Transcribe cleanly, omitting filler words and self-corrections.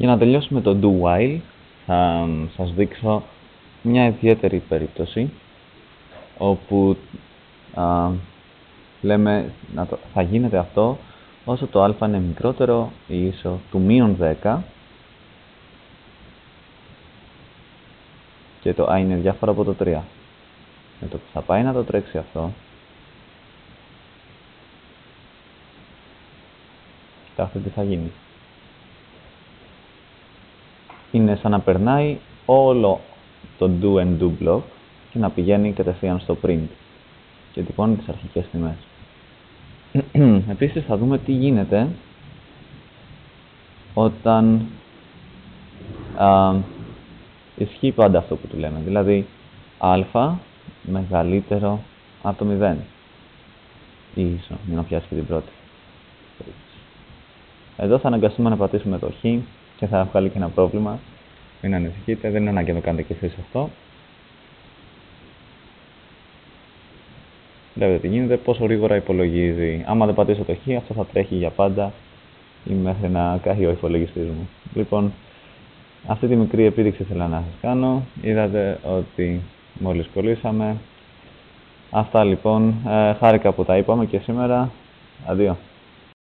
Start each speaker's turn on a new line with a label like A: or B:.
A: Για να τελειώσουμε το do while, θα σας δείξω μια ιδιαίτερη περίπτωση όπου λέμε θα γίνεται αυτό όσο το α είναι μικρότερο ή ίσο του μείον 10 και το α είναι διάφορο από το 3. Με το που θα πάει να το τρέξει αυτό, κοιτάξτε τι θα γίνει. Είναι σαν να περνάει όλο το do and do block και να πηγαίνει κατευθείαν στο print και τυπώνει τις αρχικές τιμές. Επίσης θα δούμε τι γίνεται όταν ισχύει πάντα αυτό που του λέμε, δηλαδή α μεγαλύτερο από το 0 ή ίσο, για να πιάσει και την πρώτη. Εδώ θα αναγκαστούμε να πατήσουμε το χ και θα βγάλει και ένα πρόβλημα. Μην ανησυχείτε, δεν είναι ανάγκη να το κάνετε και εσείς αυτό. Βλέπετε τι γίνεται, πόσο γρήγορα υπολογίζει. Άμα δεν πατήσω το χ, αυτό θα τρέχει για πάντα ή μέχρι να καεί ο υπολογιστής μου. Λοιπόν, αυτή τη μικρή επίδειξη ήθελα να σας κάνω. Είδατε ότι μόλις κολλήσαμε. Αυτά λοιπόν, χάρηκα που τα είπαμε και σήμερα. Αντίο.